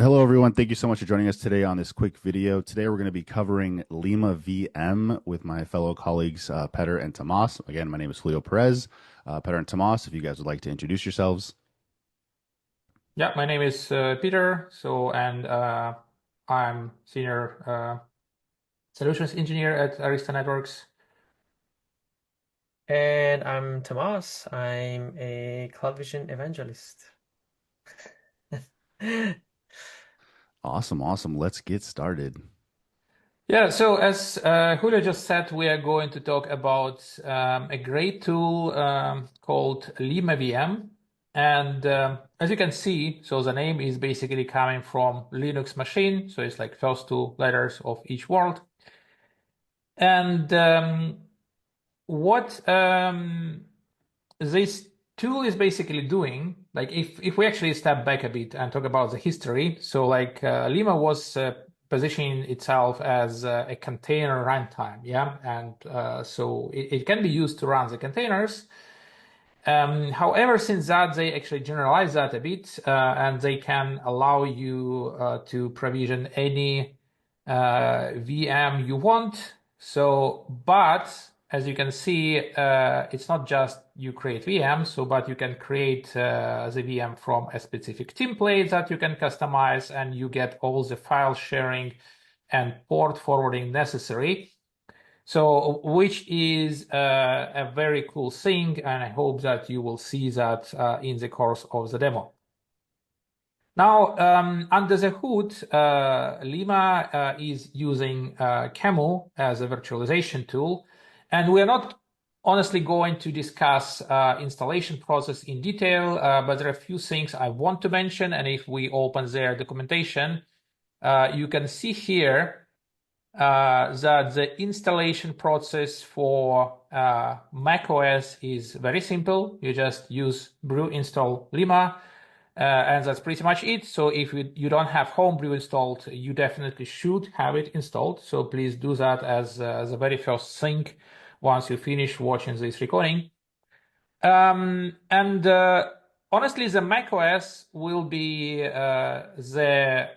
Hello, everyone. Thank you so much for joining us today on this quick video. Today, we're going to be covering Lima VM with my fellow colleagues, Petr and Tamas. Again, my name is Julio Perez. Petr and Tamas, if you guys would like to introduce yourselves. Yeah, my name is Peter. I'm senior solutions engineer at Arista Networks. And I'm Tamas. I'm a cloud vision evangelist. Awesome, awesome. Let's get started. Yeah, so as Julio just said, we are going to talk about a great tool called Lima VM. And as you can see, so the name is basically coming from Linux machine. So it's like first two letters of each word. And what this tool is basically doing, like if we actually step back a bit and talk about the history, so like Lima was positioning itself as a container runtime, yeah, and so it can be used to run the containers. However, since that they actually generalize that a bit, and they can allow you to provision any VM you want. So, but as you can see, it's not just you create VM, but you can create the VM from a specific template that you can customize, and you get all the file sharing and port forwarding necessary. So, which is a very cool thing, and I hope that you will see that in the course of the demo. Now, under the hood, Lima is using Camel as a virtualization tool, and we're not honestly going to discuss installation process in detail, but there are a few things I want to mention, and if we open their documentation, you can see here that the installation process for macOS is very simple. You just use brew install Lima, and that's pretty much it. So if you don't have Homebrew installed, you definitely should have it installed. So please do that as the very first thing once you finish watching this recording. Honestly, the macOS will be the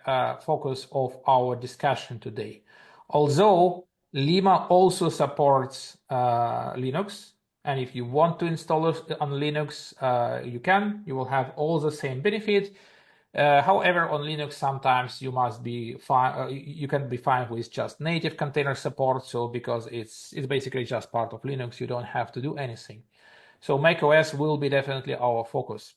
focus of our discussion today. Although Lima also supports Linux, and if you want to install it on Linux, you can. You will have all the same benefit. However, on Linux, sometimes you must be fine. You can be fine with just native container support. So because it's basically just part of Linux, you don't have to do anything. So macOS will be definitely our focus.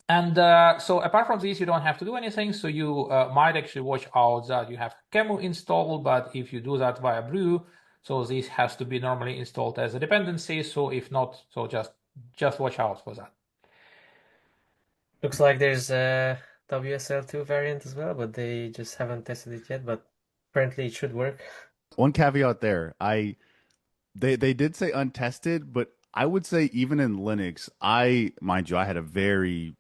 And so apart from this, you don't have to do anything. So you might actually watch out that you have Camel installed, but if you do that via Brew, so this has to be normally installed as a dependency. So if not, so just watch out for that. Looks like there's a WSL2 variant as well, but they just haven't tested it yet, but apparently it should work. One caveat there. They did say untested, but I would say even in Linux, mind you, I had a very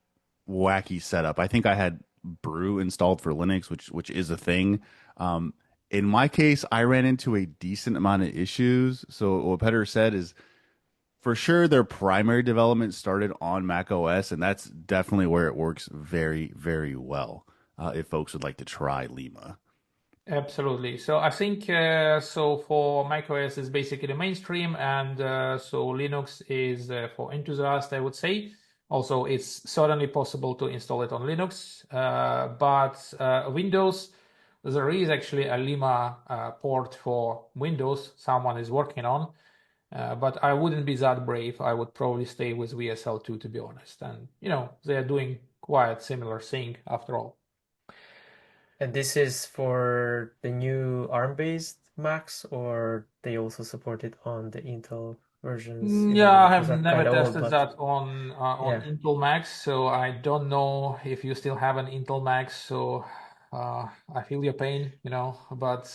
wacky setup. I think I had Brew installed for Linux, which is a thing. In my case, I ran into a decent amount of issues. So what Petr said is for sure their primary development started on Mac OS, and that's definitely where it works very, very well. If folks would like to try Lima. Absolutely. So I think so for macOS is basically the mainstream, and so Linux is for enthusiasts, I would say. Also, it's certainly possible to install it on Linux, but Windows, there is actually a Lima port for Windows someone is working on, but I wouldn't be that brave. I would probably stay with WSL2 to be honest. And they are doing quite similar thing after all. And this is for the new ARM-based Macs, or they also support it on the Intel versions? Yeah, I Those have are never kind of old, tested but that on yeah. Intel Macs, so I don't know if you still have an Intel Mac. So I feel your pain, but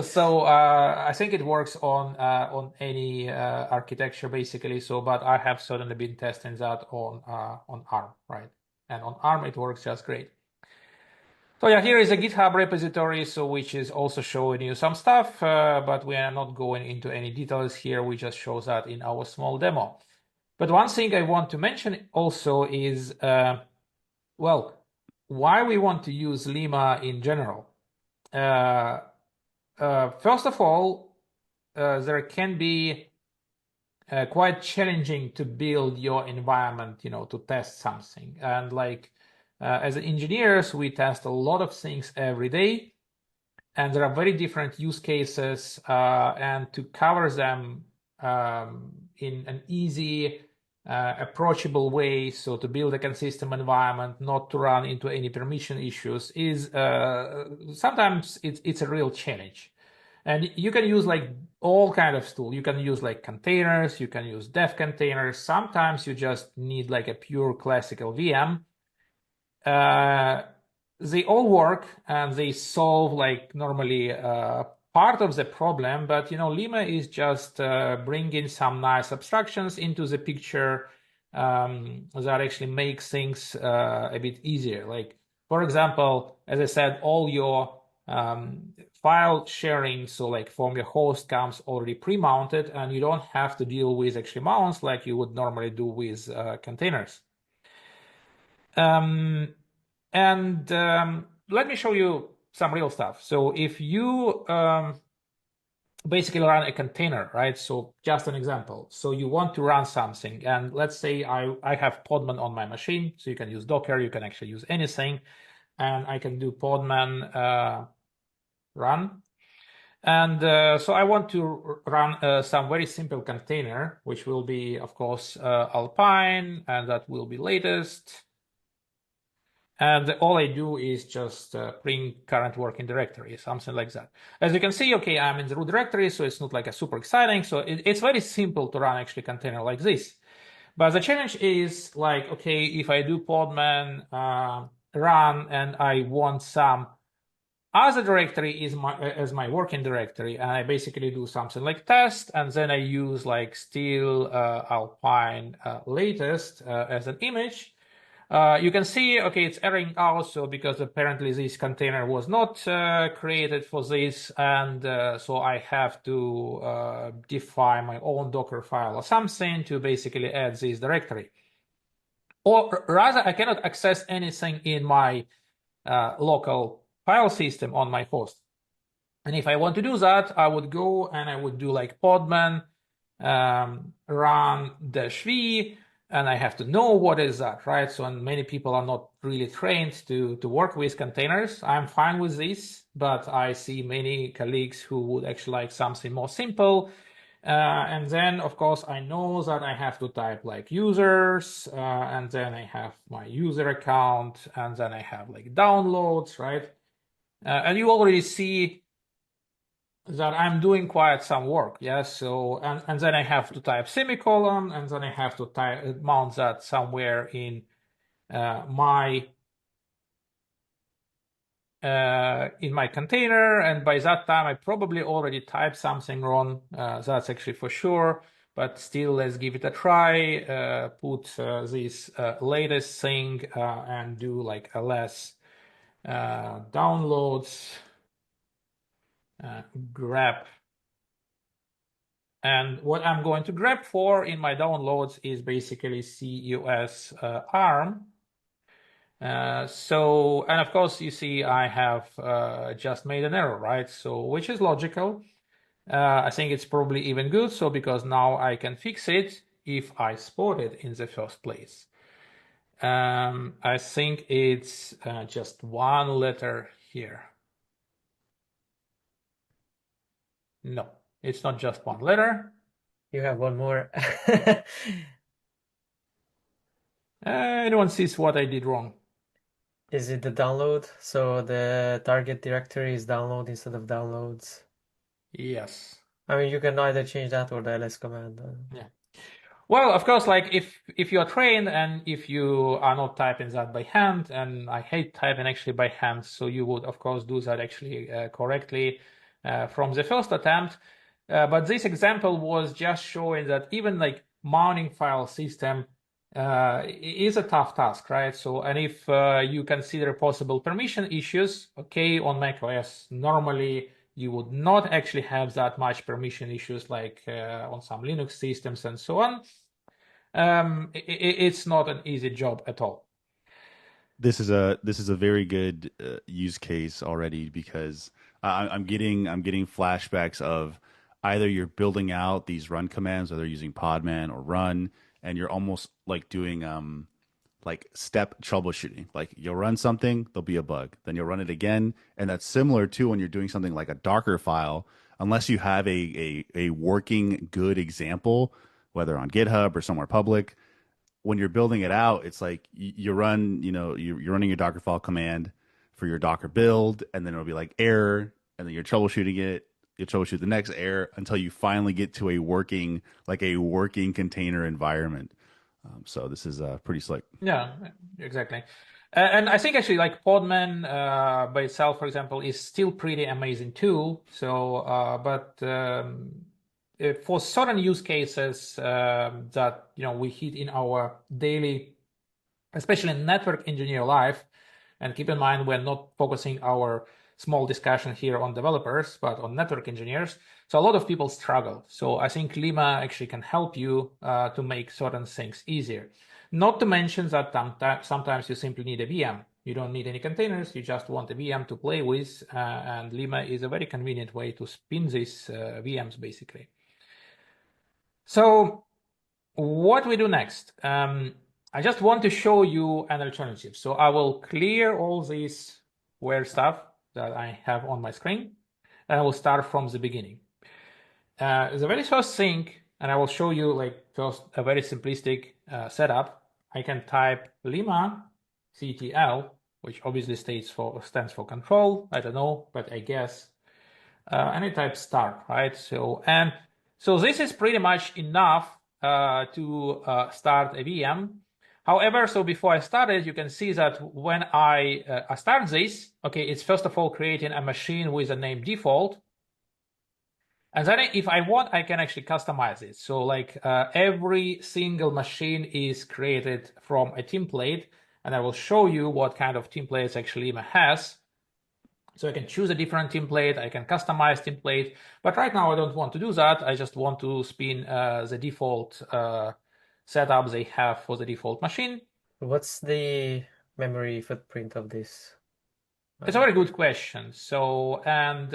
so I think it works on any architecture basically. So, but I have certainly been testing that on ARM, right? And on ARM it works just great. So yeah, here is a GitHub repository, so which is also showing you some stuff, but we are not going into any details here. We just show that in our small demo. But one thing I want to mention also is, well, why we want to use Lima in general. First of all, there can be quite challenging to build your environment, to test something. And like as engineers, we test a lot of things every day, and there are very different use cases, and to cover them in an easy, approachable way, so to build a consistent environment, not to run into any permission issues, is sometimes it's a real challenge. And you can use like all kind of tools. You can use like containers, you can use dev containers. Sometimes you just need like a pure classical VM. They all work and they solve like normally part of the problem, but Lima is just bringing some nice abstractions into the picture that actually make things a bit easier. Like, for example, as I said, all your file sharing, so like from your host, comes already pre-mounted, and you don't have to deal with actually mounts like you would normally do with containers. Let me show you some real stuff. So if you basically run a container, right? So just an example. So you want to run something, and let's say I have Podman on my machine. So you can use Docker, you can actually use anything, and I can do Podman run. And so I want to run some very simple container, which will be, of course, Alpine, and that will be latest. And all I do is just bring current working directory, something like that. As you can see, okay, I'm in the root directory, so it's not like a super exciting. So it's very simple to run actually container like this. But the challenge is like, okay, if I do podman run and I want some other directory as my working directory, and I basically do something like test, and then I use like still Alpine latest as an image. You can see, okay, it's erroring out, so because apparently this container was not created for this, and so I have to define my own Docker file or something to basically add this directory. Or rather, I cannot access anything in my local file system on my host. And if I want to do that, I would go and I would do like podman run -v, and I have to know what is that, right? So, and many people are not really trained to work with containers. I'm fine with this, but I see many colleagues who would actually like something more simple. And then, of course, I know that I have to type like users, and then I have my user account, and then I have like downloads, right? And you already see that I'm doing quite some work, yes. So and then I have to type semicolon, and then I have to mount that somewhere in my container, and by that time I probably already typed something wrong. That's actually for sure, but still, let's give it a try. Put this latest thing and do like ls downloads grep. And what I'm going to grep for in my downloads is basically CUS ARM. So, and of course, you see I have just made an error, right? So, which is logical. I think it's probably even good. So, because now I can fix it if I spot it in the first place. I think it's just one letter here. No, it's not just one letter. You have one more. Anyone sees what I did wrong? Is it the download? So the target directory is download instead of downloads. Yes. I mean, you can either change that or the ls command. Yeah. Well, of course, like if you're trained and if you are not typing that by hand, and I hate typing actually by hand, so you would of course do that actually correctly from the first attempt. But this example was just showing that even like mounting file system is a tough task, right? So, and if you consider possible permission issues, okay, on macOS, normally you would not actually have that much permission issues like on some Linux systems and so on. It's not an easy job at all. this is a very good use case already because I'm getting flashbacks of either you're building out these run commands, whether using Podman or run, and you're almost like doing like step troubleshooting. Like you'll run something, there'll be a bug, then you'll run it again, and that's similar to when you're doing something like a Docker file. Unless you have a working good example, whether on GitHub or somewhere public, when you're building it out, it's like you run, you're running your Docker file command for your Docker build, and then it'll be like error, and then you're troubleshooting it. You troubleshoot the next error until you finally get to a working container environment. So this is pretty slick. Yeah, exactly. And I think actually like Podman by itself, for example, is still pretty amazing tool. So, but for certain use cases that we hit in our daily, especially network engineer life, and keep in mind we're not focusing our small discussion here on developers, but on network engineers. So a lot of people struggle. So I think Lima actually can help you to make certain things easier. Not to mention that sometimes you simply need a VM. You don't need any containers. You just want a VM to play with. And Lima is a very convenient way to spin these VMs, basically. So what we do next? I just want to show you an alternative. So I will clear all this weird stuff that I have on my screen, and I will start from the beginning. The very first thing, and I will show you like first a very simplistic setup. I can type Lima CTL, which obviously stands for control. I don't know, but I guess. And I type start, right? So this is pretty much enough to start a VM. However, so before I started, you can see that when I start this, okay, it's first of all creating a machine with a name default. And then if I want, I can actually customize it. So like every single machine is created from a template, and I will show you what kind of templates actually Lima has. So I can choose a different template, I can customize template, but right now I don't want to do that. I just want to spin the default setup they have for the default machine. What's the memory footprint of this? It's a very good question. So, and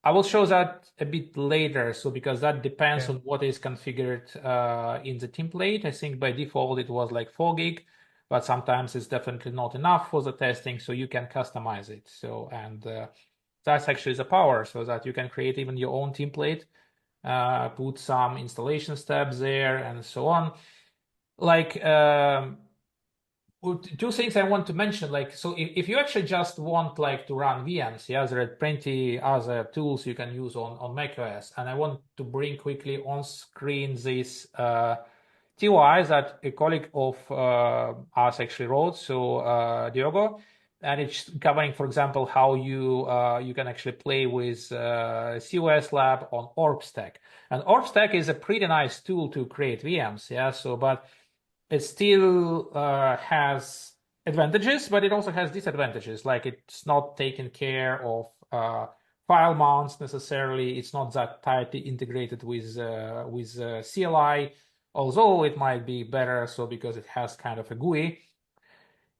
I will show that a bit later. So, because that depends on what is configured in the template. I think by default it was like 4 gig, but sometimes it's definitely not enough for the testing. So you can customize it. So, and that's actually the power, so that you can create even your own template, put some installation steps there, and so on. Like, two things I want to mention, like, so if you actually just want like to run VMs, yeah, there are plenty other tools you can use on macOS, and I want to bring quickly on screen this TOI that a colleague of us actually wrote, so Diogo, and it's covering, for example, how you can actually play with COS Lab on OrbStack, and OrbStack is a pretty nice tool to create VMs, yeah. So, but it still has advantages, but it also has disadvantages. Like it's not taking care of file mounts necessarily. It's not that tightly integrated with CLI, although it might be better so because it has kind of a GUI.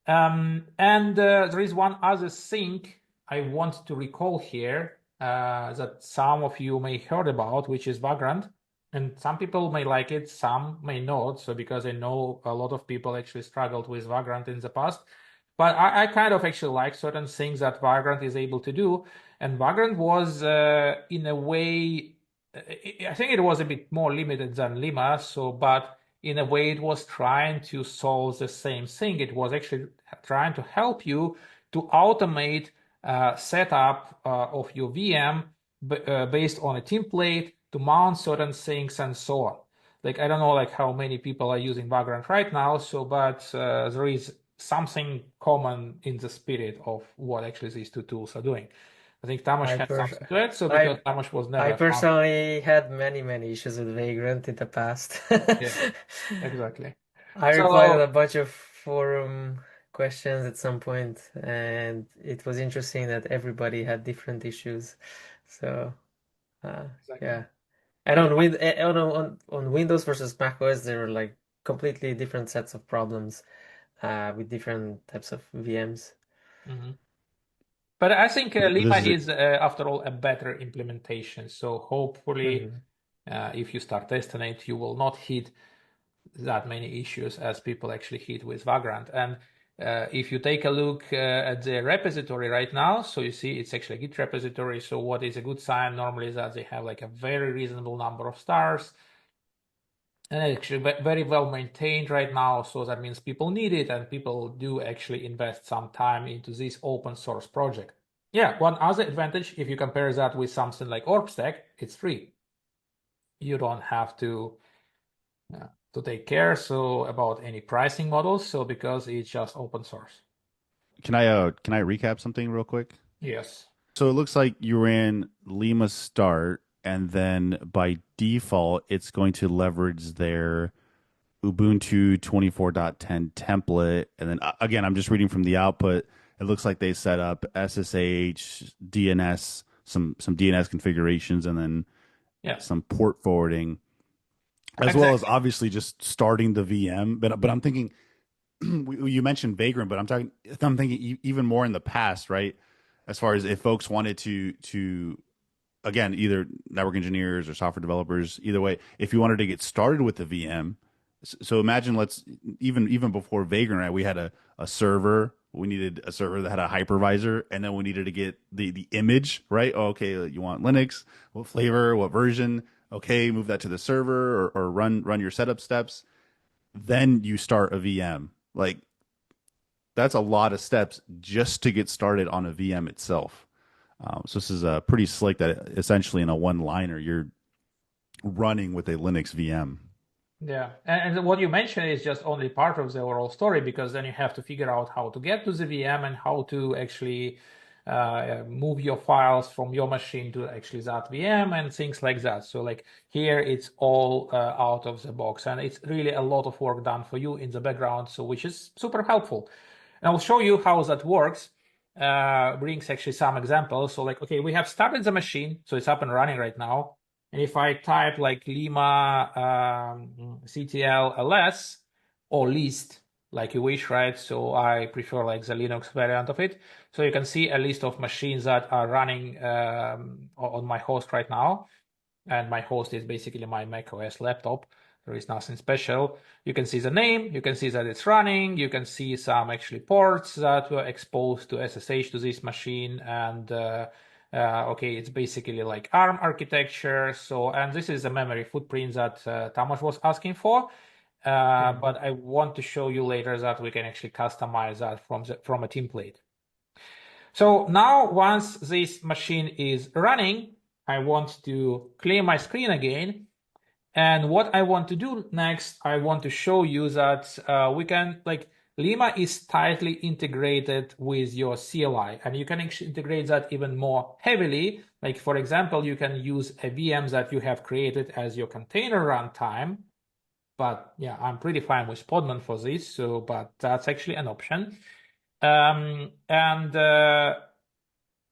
And there is one other thing I want to recall here that some of you may heard about, which is Vagrant. And some people may like it, some may not. So because I know a lot of people actually struggled with Vagrant in the past. But I kind of actually like certain things that Vagrant is able to do. And Vagrant was, in a way, I think it was a bit more limited than Lima. So, but in a way, it was trying to solve the same thing. It was actually trying to help you to automate setup of your VM based on a template to mount certain things and so on. Like, I don't know like how many people are using Vagrant right now, so but there is something common in the spirit of what actually these two tools are doing. I think Tamas I had per something to add, so I because Tamas was I never found. personally had many issues with Vagrant in the past. Yeah, exactly. I replied on a So bunch of forum questions at some point, and it was interesting that everybody had different issues. So, exactly. yeah. And on Windows versus macOS, there were like completely different sets of problems. with different types of VMs. Mm-hmm. But I think Lima This is is, after all, a better implementation. So hopefully, Mm-hmm. if you start testing it, you will not hit that many issues as people actually hit with Vagrant. And if you take a look at the repository right now, so you see it's actually a Git repository. So what is a good sign normally is that they have like a very reasonable number of stars. And actually very well maintained right now. So that means people need it and people do actually invest some time into this open source project. Yeah, one other advantage, if you compare that with something like OrbStack, it's free. You don't have to take care about any pricing models. So because it's just open source. can I recap something real quick? Yes. So it looks like you ran Lima start, and then by default, it's going to leverage their Ubuntu 24.10 template. And then again, I'm just reading from the output. It looks like they set up SSH, DNS, some DNS configurations, and then Yeah, some port forwarding, as well as exactly. obviously just starting the VM. But I'm thinking you mentioned Vagrant, but I'm thinking even more in the past, right? As far as if folks wanted to again, either network engineers or software developers, either way, if you wanted to get started with the VM, so imagine let's even before Vagrant, right? We had a server. We needed a server that had a hypervisor, and then we needed to get the image, right? Oh, okay, you want Linux? What flavor? What version? Okay, move that to the server or run your setup steps. Then you start a VM. Like that's a lot of steps just to get started on a VM itself. So this is pretty slick that essentially in a one-liner you're running with a Linux VM. Yeah, and what you mentioned is just only part of the overall story because then you have to figure out how to get to the VM and how to actually move your files from your machine to actually that VM and things like that. So like here it's all out of the box and it's really a lot of work done for you in the background, so which is super helpful. And I'll show you how that works. Brings actually some examples. So like, okay, we have started the machine, so it's up and running right now. And if I type like Lima CTL ls or list, like you wish, right? So I prefer like the Linux variant of it. So you can see a list of machines that are running on my host right now. And my host is basically my macOS laptop. There is nothing special. You can see the name, you can see that it's running, you can see some actually ports that were exposed to SSH to this machine, and okay, it's basically like ARM architecture. So, and this is the memory footprint that Tamas was asking for. Mm-hmm. But I want to show you later that we can actually customize that from a template. So now once this machine is running, I want to clear my screen again. And what I want to do next, I want to show you that we can, like, Lima is tightly integrated with your CLI, and you can actually integrate that even more heavily. Like, for example, you can use a VM that you have created as your container runtime. But yeah, I'm pretty fine with Podman for this, so, but that's actually an option. And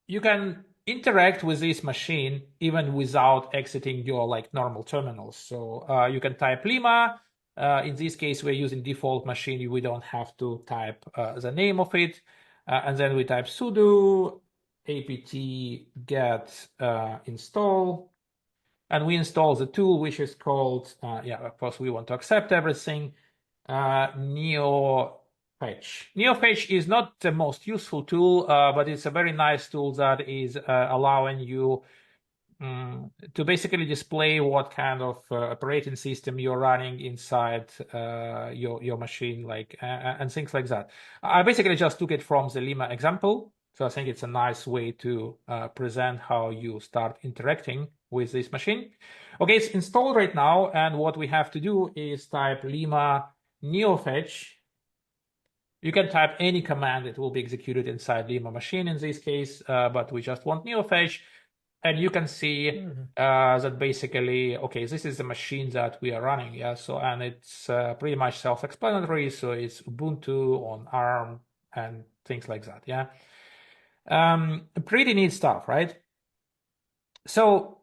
you can interact with this machine even without exiting your like normal terminals. So you can type Lima. In this case, we're using default machine. We don't have to type the name of it. And then we type sudo apt get install. And we install the tool, which is called, yeah, of course, we want to accept everything. NeoFetch. NeoFetch is not the most useful tool, but it's a very nice tool that is allowing you to basically display what kind of operating system you're running inside your machine, like and things like that. I basically just took it from the Lima example, so I think it's a nice way to present how you start interacting with this machine. Okay, it's installed right now, and what we have to do is type Lima neofetch. You can type any command; it will be executed inside Lima machine in this case, but we just want neofetch. And you can see that basically, okay, this is the machine that we are running, yeah. So, and it's pretty much self-explanatory. So it's Ubuntu on ARM and things like that, yeah. Pretty neat stuff, right? So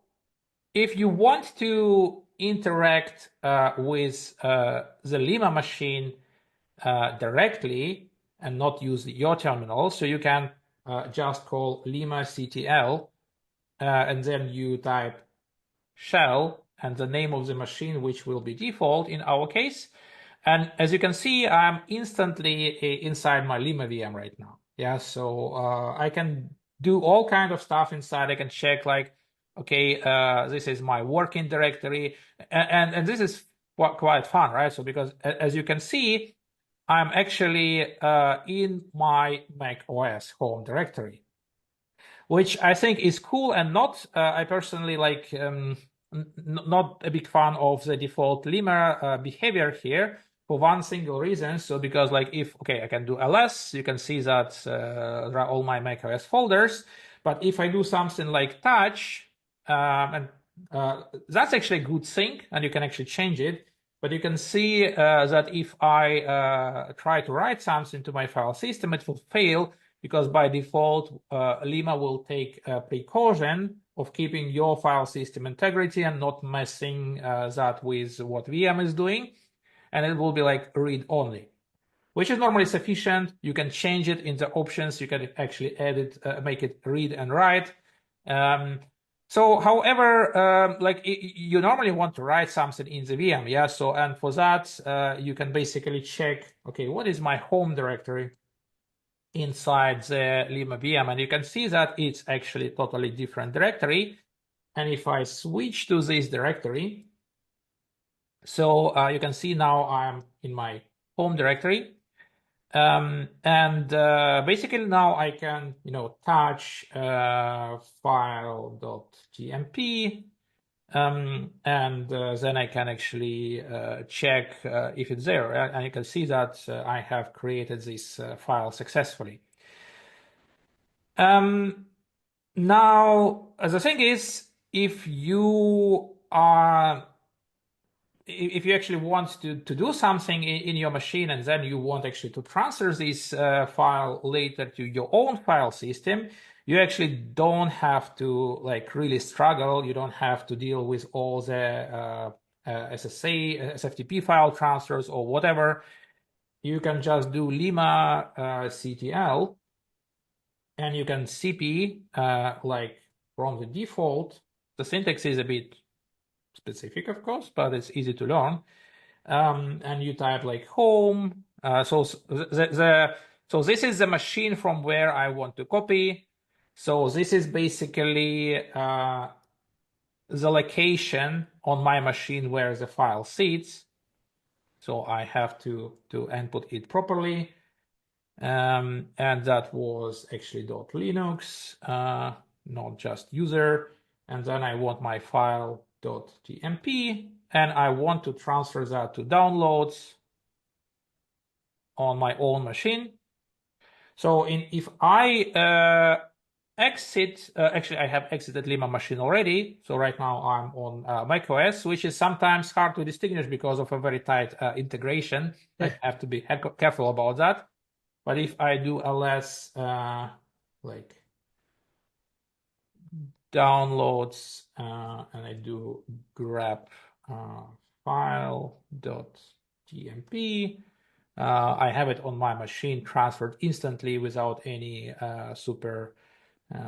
if you want to interact with the Lima machine directly and not use your terminal. So you can just call limactl, and then you type shell and the name of the machine, which will be default in our case. And as you can see, I'm instantly inside my Lima VM right now. Yeah, so I can do all kind of stuff inside. I can check like, okay, this is my working directory, and this is quite fun, right? So because as you can see, I'm actually in my Mac OS home directory, which I think is cool and not. I personally like not a big fan of the default Lima behavior here for one single reason. So because like if I can do ls, you can see that there are all my macOS folders. But if I do something like touch, and that's actually a good thing, and you can actually change it. But you can see that if I try to write something to my file system, it will fail because by default, Lima will take a precaution of keeping your file system integrity and not messing that with what VM is doing. And it will be like read only, which is normally sufficient. You can change it in the options. You can actually edit, make it read and write. So, however, like you normally want to write something in the VM, yeah. So, and for that, you can basically check, okay, what is my home directory inside the Lima VM, and you can see that it's actually a totally different directory. And if I switch to this directory, so you can see now I'm in my home directory. And basically now I can, touch file.tmp, and then I can actually check if it's there. And you can see that I have created this file successfully. Now, the thing is, if you actually want to do something in your machine and then you want actually to transfer this file later to your own file system, you actually don't have to like really struggle. You don't have to deal with all the SSA, SFTP file transfers or whatever. You can just do Lima CTL, and you can CP like from the default. The syntax is a bit specific, of course, but it's easy to learn. And you type like home. So this is the machine from where I want to copy. So this is basically the location on my machine where the file sits. So I have to input it properly. And that was actually .linux, not just user. And then I want my file.tmp, and I want to transfer that to downloads on my own machine. So if I exit, actually I have exited Lima machine already. So right now I'm on macOS, which is sometimes hard to distinguish because of a very tight integration. I have to be careful about that. But if I do ls like downloads and I do grep file.tmp, I have it on my machine transferred instantly without any super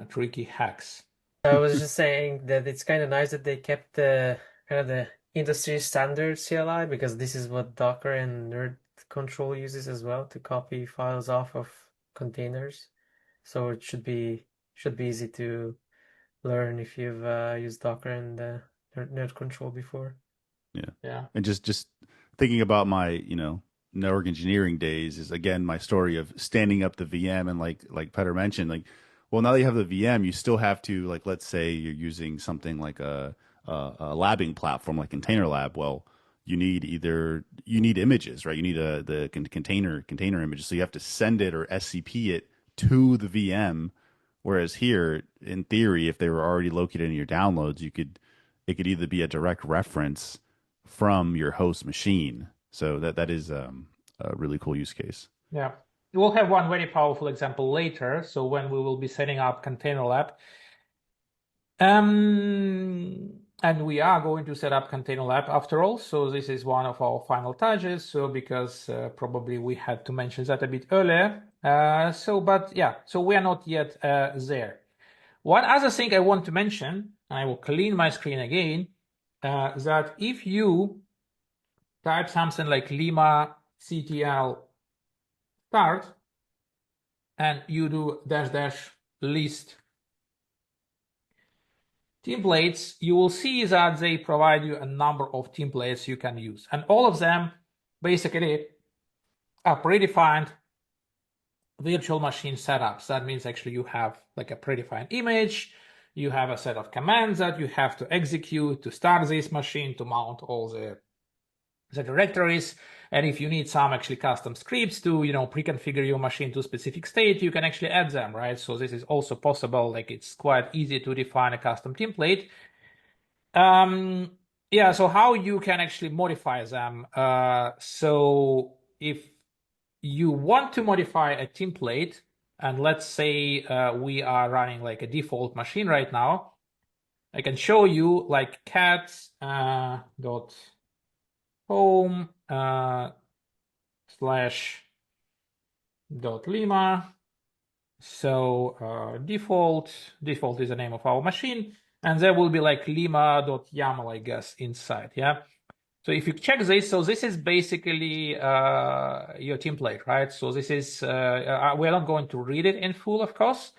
tricky hacks. I was just saying that it's kind of nice that they kept the kind of the industry standard CLI, because this is what Docker and Nerd Control uses as well to copy files off of containers. So it should be easy to learn if you've used Docker and Nerd Control before. Yeah. And just thinking about my, network engineering days is again my story of standing up the VM, and like Petr mentioned, like, well, now that you have the VM, you still have to, like, let's say you're using something like a labbing platform like Containerlab. Well, you need images, right? You need the container images, so you have to send it or SCP it to the VM. Whereas here, in theory, if they were already located in your downloads, it could either be a direct reference from your host machine. So that is a really cool use case. Yeah. We'll have one very powerful example later. So when we will be setting up Containerlab. And And we are going to set up Containerlab after all. So this is one of our final touches. So because probably we had to mention that a bit earlier. But yeah, so we are not yet there. One other thing I want to mention, I will clean my screen again, that if you type something like Lima CTL start and you do -- list templates, you will see that they provide you a number of templates you can use. And all of them basically are predefined virtual machine setups. That means actually you have like a predefined image, you have a set of commands that you have to execute to start this machine, to mount all the directories. And if you need some actually custom scripts to, pre-configure your machine to a specific state, you can actually add them, right? So this is also possible. Like it's quite easy to define a custom template. Yeah, so how you can actually modify them. So if you want to modify a template, and let's say we are running like a default machine right now, I can show you like cat dot home slash dot lima. So default is the name of our machine, and there will be like lima.yaml, I guess, inside. Yeah. So if you check this, so this is basically your template, right? So this is we're not going to read it in full, of course,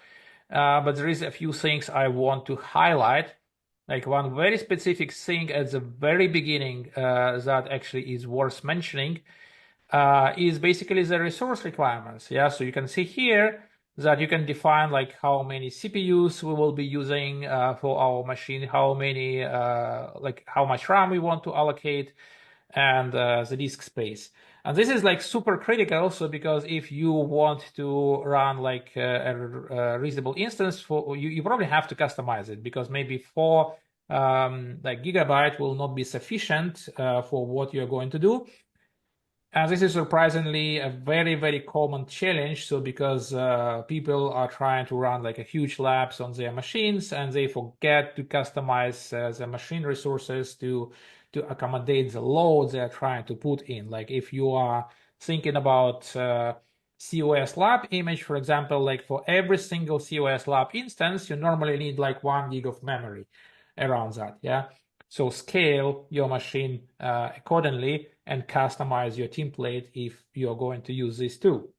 but there is a few things I want to highlight. Like one very specific thing at the very beginning that actually is worth mentioning is basically the resource requirements. Yeah, so you can see here that you can define like how many CPUs we will be using for our machine, how many like how much RAM we want to allocate, and the disk space. And this is like super critical also because if you want to run like a reasonable instance for you probably have to customize it, because maybe 4 like gigabyte will not be sufficient for what you're going to do. And this is surprisingly a very, very common challenge. So because people are trying to run like a huge labs on their machines and they forget to customize the machine resources to accommodate the load they're trying to put in. Like if you are thinking about COS lab image, for example, like for every single COS lab instance, you normally need like 1 gig of memory around that. Yeah. So scale your machine accordingly and customize your template if you're going to use this too.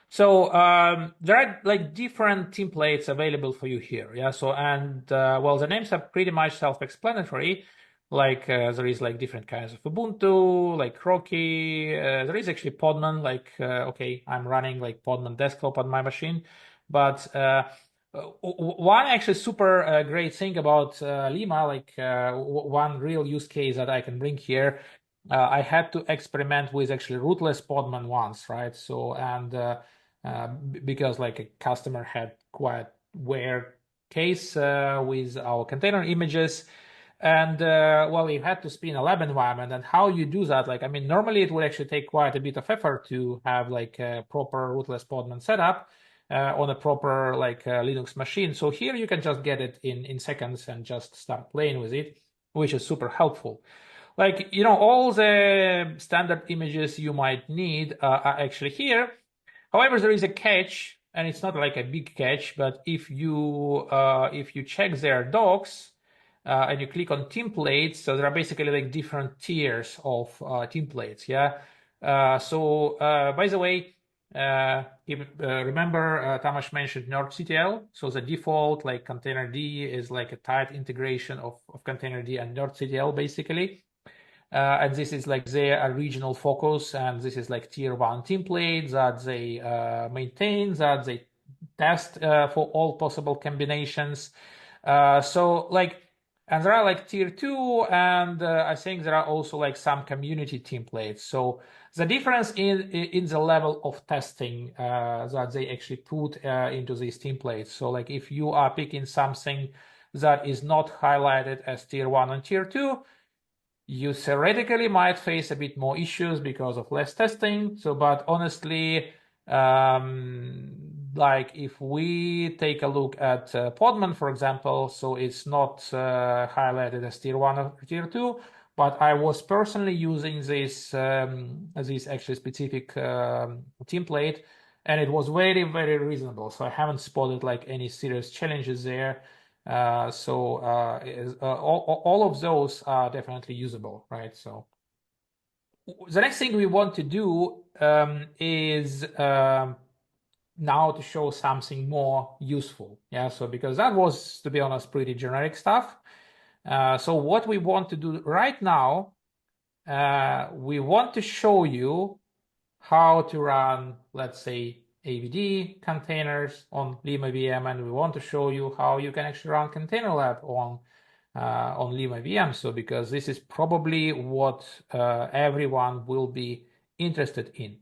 So there are like different templates available for you here. Yeah. So well, the names are pretty much self-explanatory. Like there is like different kinds of Ubuntu, like Rocky. There is actually Podman. Like okay, I'm running like Podman desktop on my machine, but one actually super great thing about Lima, like one real use case that I can bring here, I had to experiment with actually rootless Podman once, right? So because like a customer had quite weird case with our container images, and well, you had to spin a lab environment. And how you do that, like I mean, normally it would actually take quite a bit of effort to have like a proper rootless Podman setup on a proper like Linux machine. So here you can just get it in seconds and just start playing with it, which is super helpful. Like, all the standard images you might need are actually here. However, there is a catch, and it's not like a big catch, but if you check their docs and you click on templates, so there are basically like different tiers of templates. Yeah. So by the way, remember Tamas mentioned NordCTL. So the default like containerd is like a tight integration of containerd and NordCTL basically. And this is like their regional focus, and this is like tier 1 template that they maintain, that they test for all possible combinations. So like, and there are like tier 2, and I think there are also like some community templates. So the difference in the level of testing that they actually put into these templates. So like if you are picking something that is not highlighted as tier 1 and tier 2, you theoretically might face a bit more issues because of less testing. So, but honestly, like if we take a look at Podman, for example, so it's not highlighted as tier 1 or tier 2, but I was personally using this actually specific template, and it was very, very reasonable. So I haven't spotted like any serious challenges there. All of those are definitely usable, right? So the next thing we want to do is now to show something more useful. Yeah, so because that was, to be honest, pretty generic stuff. So what we want to do right now, we want to show you how to run, let's say, AVD containers on Lima VM, and we want to show you how you can actually run Containerlab on Lima VM. So because this is probably what everyone will be interested in.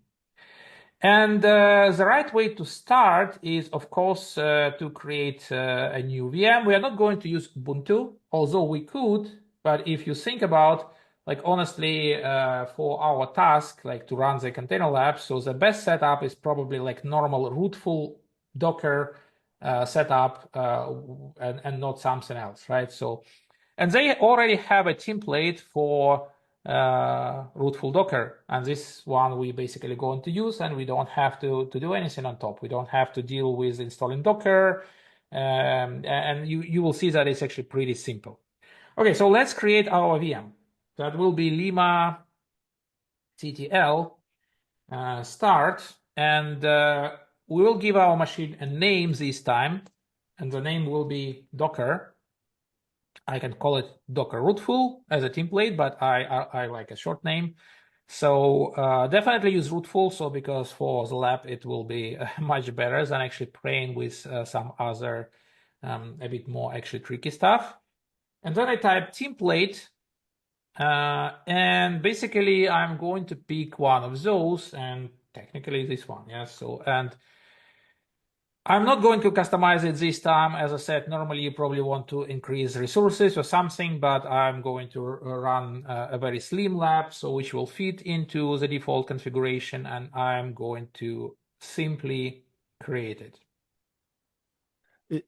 And the right way to start is, of course, to create a new VM. We are not going to use Ubuntu, although we could. But if you think about, like, honestly, for our task, like to run the container lab, so the best setup is probably like normal rootful Docker setup and not something else, right? So, and they already have a template for rootful Docker, and this one we basically going to use, and we don't have to do anything on top. We don't have to deal with installing Docker, and you will see that it's actually pretty simple. Okay, so let's create our VM. That will be Lima CTL start, and we will give our machine a name this time, and the name will be Docker. I can call it Docker rootful as a template, but I like a short name. So definitely use rootful. So because for the lab, it will be much better than actually playing with some other a bit more actually tricky stuff. And then I type template. And basically I'm going to pick one of those, and technically this one. Yeah. So, and I'm not going to customize it this time. As I said, normally you probably want to increase resources or something, but I'm going to run a very slim lab, so which will fit into the default configuration, and I'm going to simply create it.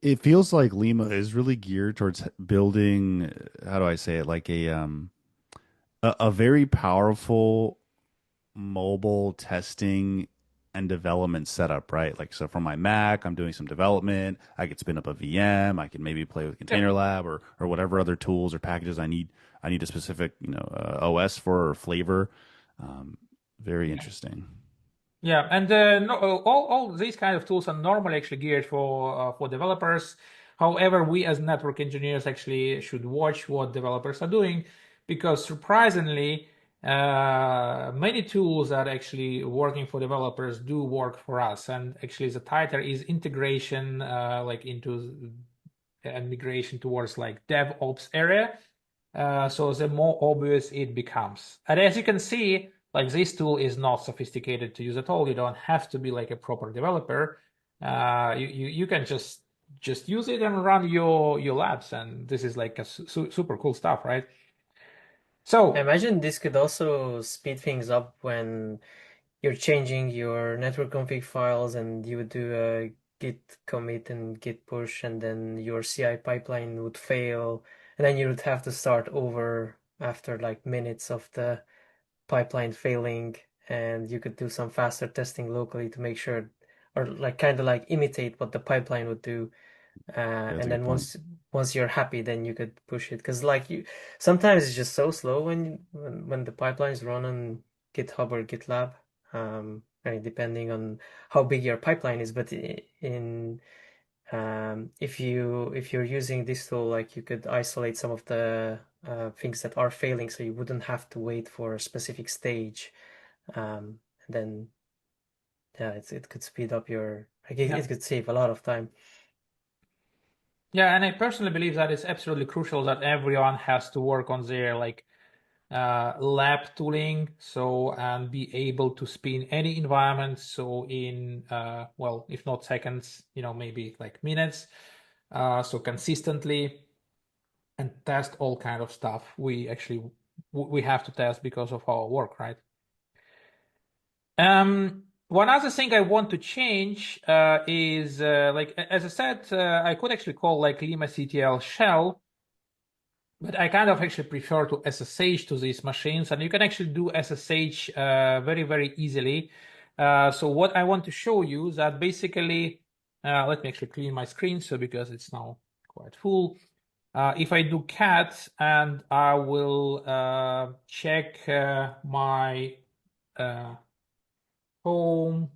It feels like Lima is really geared towards building, how do I say it, like a very powerful mobile testing and development setup, right? Like, so for my Mac, I'm doing some development. I could spin up a VM. I can maybe play with Yep. Containerlab or whatever other tools or packages I need. I need a specific, OS for or flavor. Very interesting. Yeah, and all these kind of tools are normally actually geared for developers. However, we as network engineers actually should watch what developers are doing, because surprisingly, many tools that are actually working for developers do work for us. And actually, the tighter is integration, like into and migration towards like DevOps area. So the more obvious it becomes. And as you can see, like this tool is not sophisticated to use at all. You don't have to be like a proper developer. You can just use it and run your labs, and this is like a super cool stuff, right? So I imagine this could also speed things up when you're changing your network config files and you would do a git commit and git push, and then your CI pipeline would fail, and then you would have to start over after like minutes of the pipeline failing, and you could do some faster testing locally to make sure, or like kind of like imitate what the pipeline would do. Yeah, that's a And good then point. once you're happy, then you could push it. Because like you sometimes it's just so slow when the pipelines run on GitHub or GitLab. I mean, depending on how big your pipeline is, but in if you're using this tool, like you could isolate some of the things that are failing, so you wouldn't have to wait for a specific stage. Then yeah, it could speed up your like yeah. it could save a lot of time. Yeah, and I personally believe that it's absolutely crucial that everyone has to work on their like lab tooling, so and be able to spin any environment. So in well, if not seconds, maybe like minutes. So consistently and test all kind of stuff. We have to test because of our work, right? one other thing I want to change is like as I said, I could actually call like Lima CTL shell, but I kind of actually prefer to SSH to these machines, and you can actually do SSH very, very easily. So what I want to show you is that basically, let me actually clean my screen, so because it's now quite full. If I do cat and I will check my home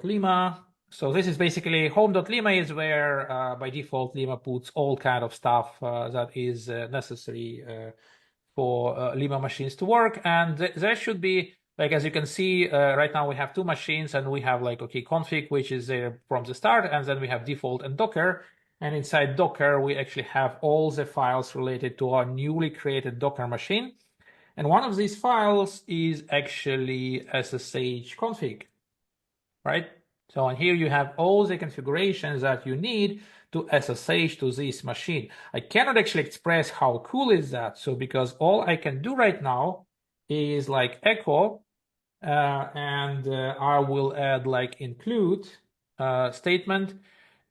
.lima. So this is basically home.lima is where by default Lima puts all kind of stuff that is necessary for Lima machines to work. And there should be, like, as you can see, right now we have two machines and we have like, okay, config, which is there from the start. And then we have default and Docker. And inside Docker, we actually have all the files related to our newly created Docker machine. And one of these files is actually SSH config, right? So on here you have all the configurations that you need to SSH to this machine. I cannot actually express how cool is that. So because all I can do right now is like echo and I will add like include statement.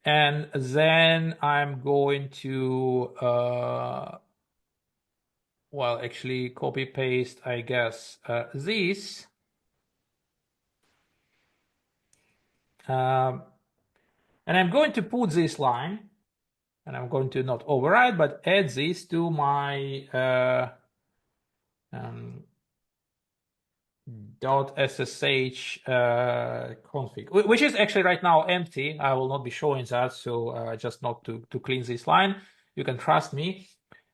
And then I'm going to, well, actually copy paste, I guess, this. And I'm going to put this line, and I'm going to not override, but add this to my .ssh config, which is actually right now empty. I will not be showing that, so just not to clean this line. You can trust me.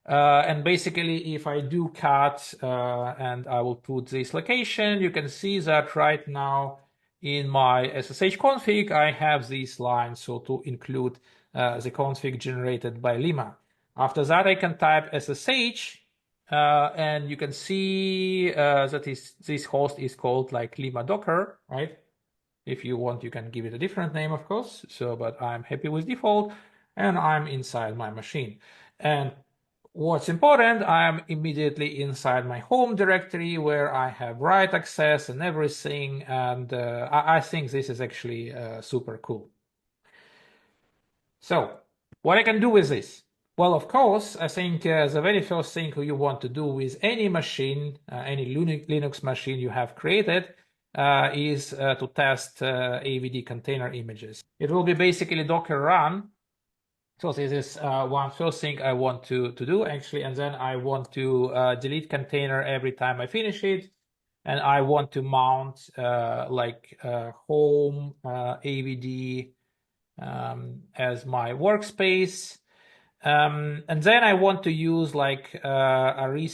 And basically, if I do cat and I will put this location, you can see that right now in my SSH config, I have this line, so to include the config generated by Lima. After that, I can type SSH, and you can see that this host is called like Lima Docker, right? If you want, you can give it a different name, of course. So, but I'm happy with default, and I'm inside my machine. And what's important, I'm immediately inside my home directory where I have write access and everything. And I think this is actually super cool. So what I can do with this? Well, of course, I think the very first thing you want to do with any machine, any Linux machine you have created, is to test AVD container images. It will be basically Docker run. So this is one first thing I want to do actually, and then I want to delete container every time I finish it. And I want to mount like home AVD as my workspace. And then I want to use like Arista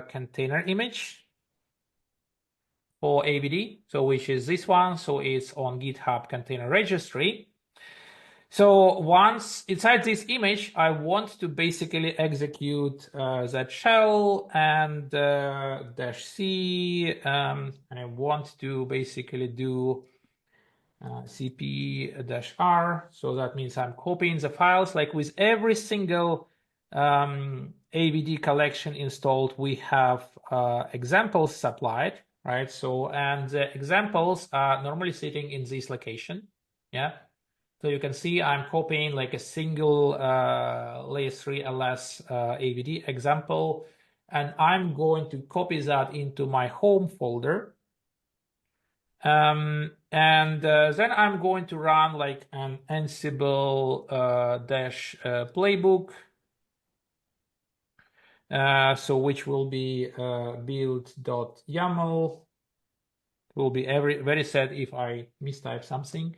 container image for AVD, so which is this one. So it's on GitHub container registry. So once inside this image, I want to basically execute that shell and -c. And I want to basically do cp-r. So that means I'm copying the files. Like with every single AVD collection installed, we have examples supplied, right? So, and the examples are normally sitting in this location. Yeah. So you can see I'm copying like a single layer 3 ls AVD example, and I'm going to copy that into my home folder. And then I'm going to run like an Ansible dash playbook, so which will be build.yaml. It will be very sad if I mistype something.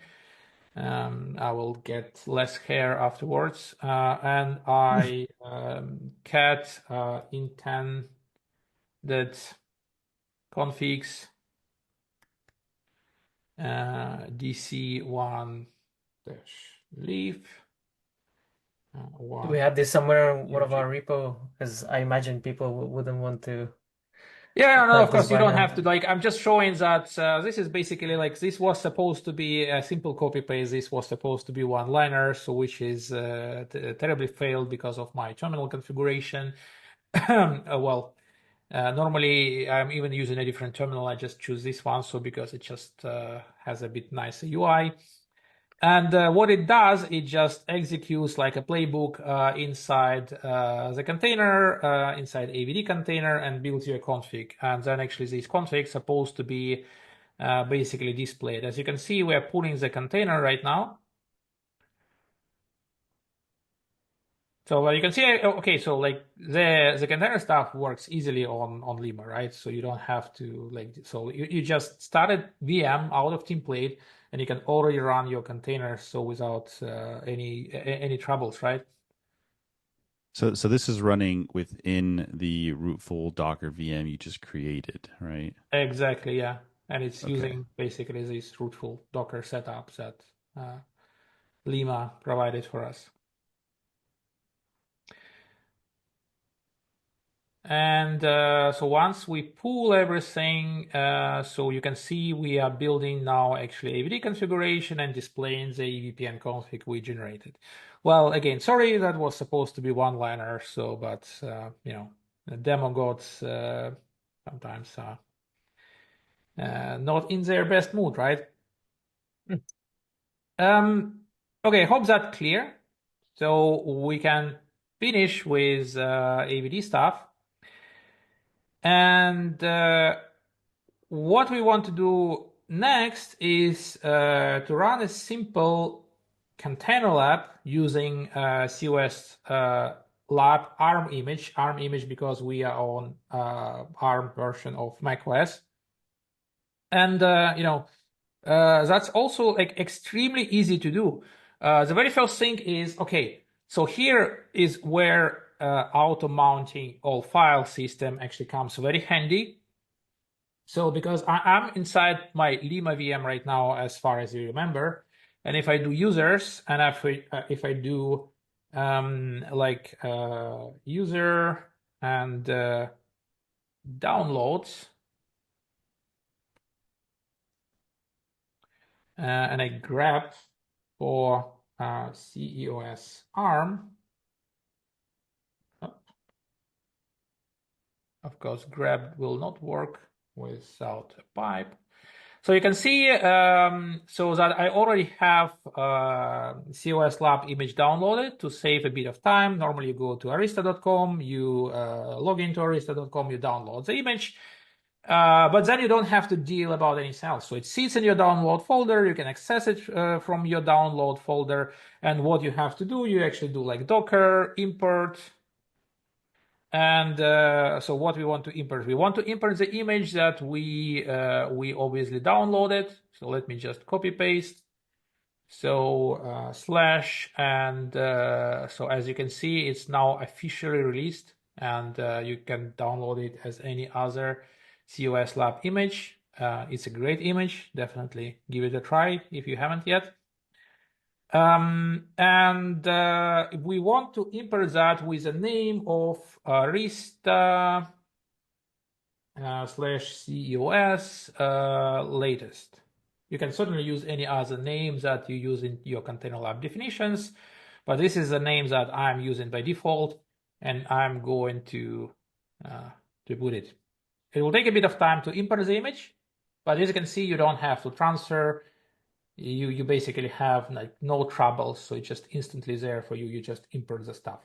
I will get less hair afterwards. And I cat intended configs dc1 leaf. Do we have this somewhere in one of our repo? Because I imagine people wouldn't want to Yeah, no, type of this course you by don't hand. have to. Like, I'm just showing that this is basically like this was supposed to be a simple copy paste. This was supposed to be one liner, so which is terribly failed because of my terminal configuration. Well, Normally, I'm even using a different terminal. I just choose this one, so because it just has a bit nicer UI. And what it does, it just executes like a playbook inside the container, inside AVD container, and builds your config. And then actually this config is supposed to be basically displayed. As you can see, we're pulling the container right now. So you can see, okay, so like the container stuff works easily on Lima, right? So you don't have to like, so you just started VM out of template, and you can already run your container so without any troubles, right? So this is running within the rootful Docker VM you just created, right? Exactly, yeah. And it's Okay. using basically this rootful Docker setup that Lima provided for us. And so once we pull everything, so you can see we are building now actually AVD configuration and displaying the EVPN config we generated. Well, again, sorry, that was supposed to be one-liner, so, but, you know, the demo gods sometimes not in their best mood, right? Okay, hope that's clear. So we can finish with AVD stuff. And what we want to do next is to run a simple container lab using COS lab ARM image because we are on ARM version of macOS. And you know, that's also like extremely easy to do. The very first thing is, okay, so here is where auto mounting all file system actually comes very handy. So because I'm inside my Lima VM right now, as far as you remember, and if I do users and if I do like user and downloads, and I grab for CEOS ARM, of course, grab will not work without a pipe. So you can see so that I already have COS Lab image downloaded to save a bit of time. Normally you go to arista.com, you log into arista.com, you download the image, but then you don't have to deal about anything else. So it sits in your download folder. You can access it from your download folder. And what you have to do, you actually do like Docker import. And so what we want to import, we want to import the image that we obviously downloaded. So let me just copy paste. So slash, and so as you can see, it's now officially released, and you can download it as any other COS Lab image. It's a great image. Definitely give it a try if you haven't yet. And we want to import that with the name of Arista slash CEOS latest. You can certainly use any other name that you use in your container lab definitions, but this is the name that I'm using by default, and I'm going to put it. It will take a bit of time to import the image, but as you can see, you don't have to transfer. You basically have like no trouble, so it's just instantly there for you. You just import the stuff.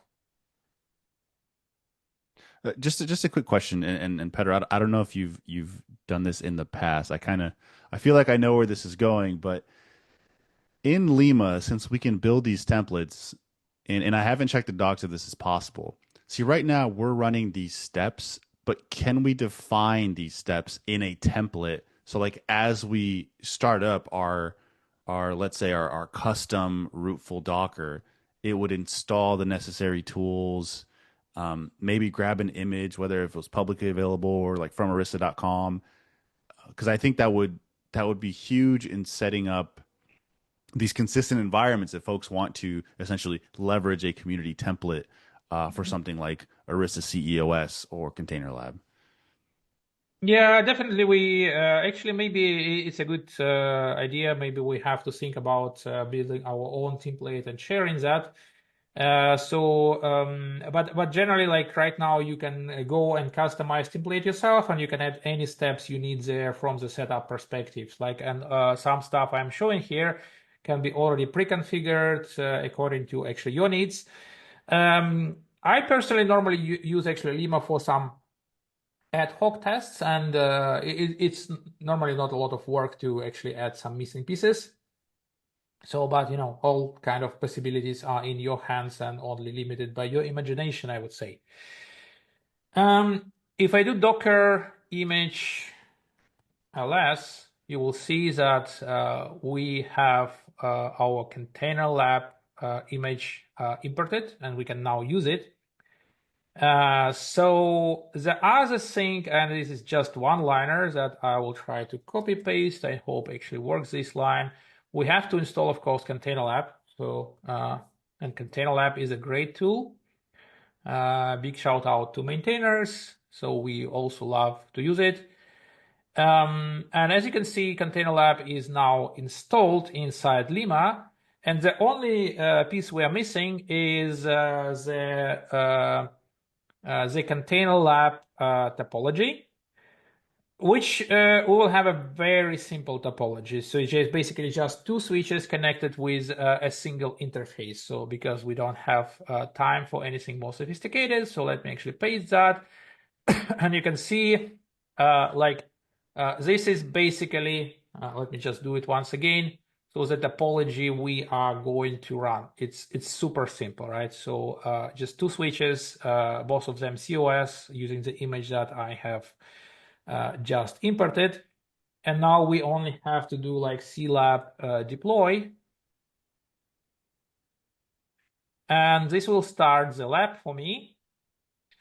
Just a quick question, and Petr, I don't know if you've done this in the past. I feel like I know where this is going, but in Lima, since we can build these templates, and I haven't checked the docs if this is possible. See, right now we're running these steps, but can we define these steps in a template? So like as we start up our let's say our custom rootful Docker, it would install the necessary tools, maybe grab an image, whether if it was publicly available or like from arista.com, because I think that would be huge in setting up these consistent environments that folks want to essentially leverage a community template for something like Arista CEOS or Containerlab. Yeah, definitely. We actually maybe it's a good idea. Maybe we have to think about building our own template and sharing that. But generally, like right now, you can go and customize template yourself, and you can add any steps you need there from the setup perspectives. Some stuff I'm showing here can be already pre-configured according to actually your needs. I personally normally use actually Lima for some ad hoc tests, and it's normally not a lot of work to actually add some missing pieces. But all kind of possibilities are in your hands and only limited by your imagination, I would say. If I do Docker image ls, you will see that we have our Containerlab image imported, and we can now use it. So the other thing, and this is just one liner that I will try to copy paste. I hope actually works this line. We have to install, of course, Containerlab. And Containerlab is a great tool. Big shout out to maintainers. So we also love to use it. And as you can see, Containerlab is now installed inside Lima. And the only piece we are missing is the Containerlab topology, which we will have a very simple topology. So it's basically just two switches connected with a single interface. So because we don't have time for anything more sophisticated, so let me actually paste that. And you can see this is basically, let me just do it once again. So the topology we are going to run, it's super simple, right? So just two switches, both of them COS using the image that I have just imported. And now we only have to do like CLab deploy. And this will start the lab for me.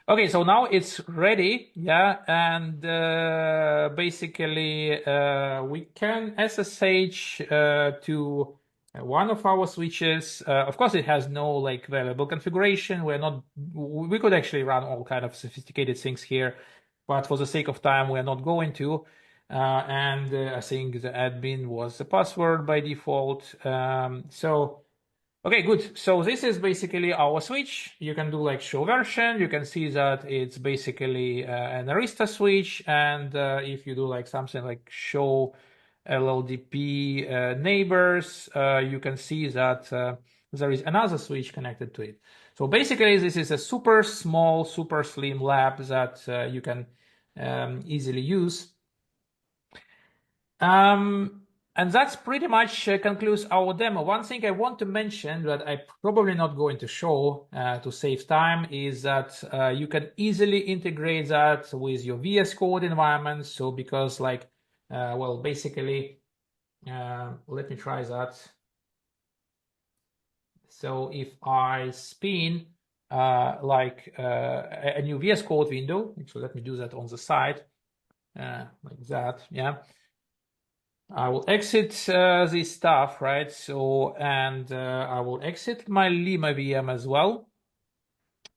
Okay, so now it's ready, yeah, and basically we can SSH to one of our switches. Of course, it has no like variable configuration. We could actually run all kind of sophisticated things here, but for the sake of time, we're not going to. I think the admin was the password by default. Okay, good. So this is basically our switch. You can do like show version. You can see that it's basically an Arista switch. And if you do like something like show LLDP neighbors, you can see that there is another switch connected to it. So basically, this is a super small, super slim lab that you can easily use. And that's pretty much concludes our demo. One thing I want to mention that I'm probably not going to show to save time is that you can easily integrate that with your VS Code environment. So because basically, let me try that. So if I spin a new VS Code window, so let me do that on the side like that, yeah. I will exit this stuff, right? So, and I will exit my Lima VM as well.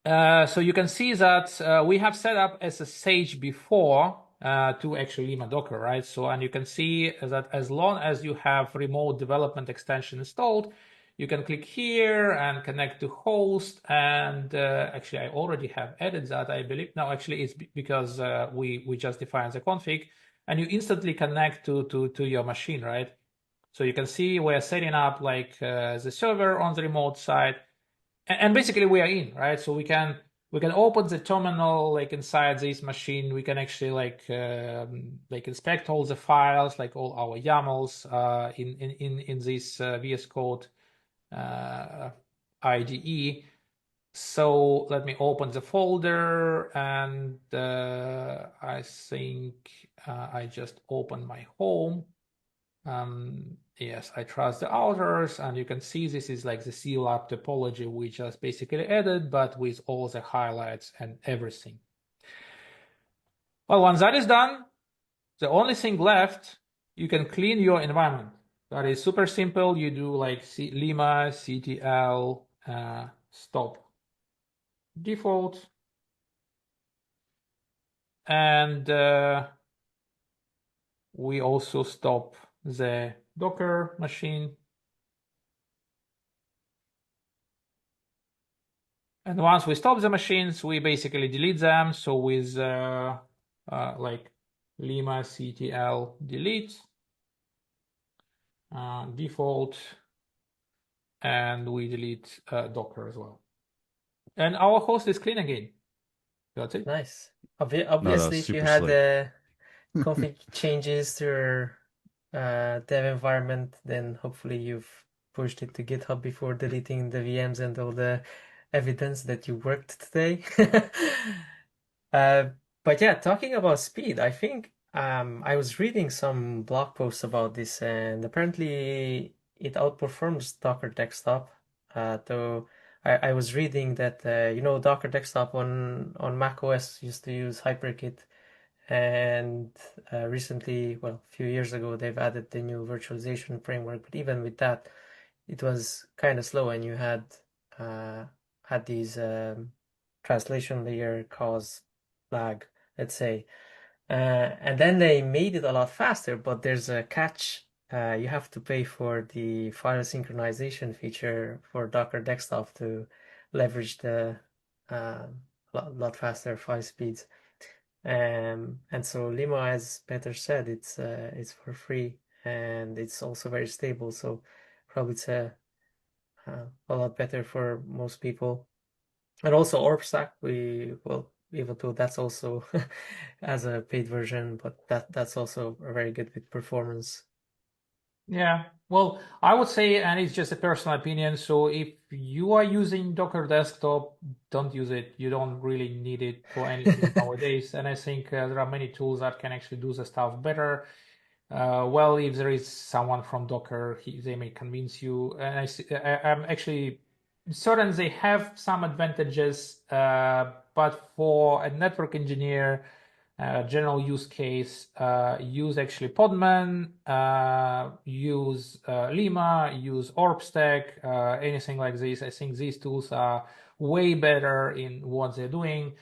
So you can see that we have set up SSH before to actually Lima Docker, right? So, and you can see that as long as you have remote development extension installed, you can click here and connect to host. And actually, I already have added that, I believe. No, actually, it's because we just defined the config. And you instantly connect to your machine, right? So you can see we're setting up like the server on the remote side, and basically we are in, right? So we can open the terminal like inside this machine. We can actually like inspect all the files, like all our YAMLs in this VS Code IDE. So let me open the folder, and I think I just opened my home. Yes, I trust the authors, and you can see this is like the CLab topology we just basically added, but with all the highlights and everything. Well, once that is done, the only thing left, you can clean your environment. That is super simple. You do like Lima CTL stop default, and we also stop the Docker machine. And once we stop the machines, we basically delete them. So with like Lima CTL delete default, and we delete Docker as well. And our host is clean again. That's it. Nice. No, that was Obviously, if you super had slick. config changes to your dev environment, then hopefully you've pushed it to GitHub before deleting the VMs and all the evidence that you worked today. Uh, but yeah, talking about speed, I think I was reading some blog posts about this, and apparently it outperforms Docker Desktop. Though I was reading that Docker Desktop on Mac OS used to use HyperKit, and recently, well, a few years ago, they've added the new virtualization framework. But even with that, it was kind of slow, and you uh, had these translation layer cause lag, let's say. And then they made it a lot faster, but there's a catch. You have to pay for the file synchronization feature for Docker Desktop to leverage the lot faster file speeds. And so Lima, as Peter said, it's for free and it's also very stable. So probably it's a lot better for most people. And also OrbStack, even though that's also as a paid version, but that's also very good with performance. Yeah, well, I would say, and it's just a personal opinion, so if you are using Docker Desktop, don't use it. You don't really need it for anything nowadays. And I think there are many tools that can actually do the stuff better. Well, if there is someone from Docker, they may convince you. And I'm actually certain they have some advantages, but for a network engineer, general use case, use actually Podman, use Lima, use OrbStack, anything like this. I think these tools are way better in what they're doing.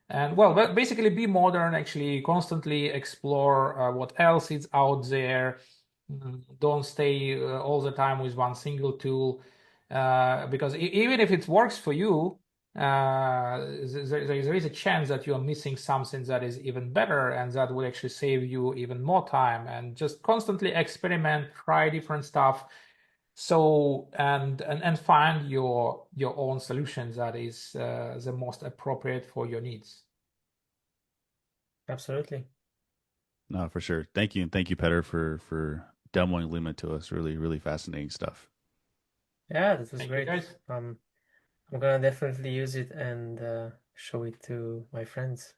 And well, but basically be modern, actually constantly explore what else is out there. Don't stay all the time with one single tool, because even if it works for you, there is a chance that you are missing something that is even better and that will actually save you even more time. And just constantly experiment, try different stuff. So and find your own solution that is the most appropriate for your needs. Absolutely. No, for sure. Thank you, and thank you, Petter, for demoing Lima to us. Really, really fascinating stuff. Yeah, that was Thank you, great. guys. I'm gonna definitely use it and show it to my friends.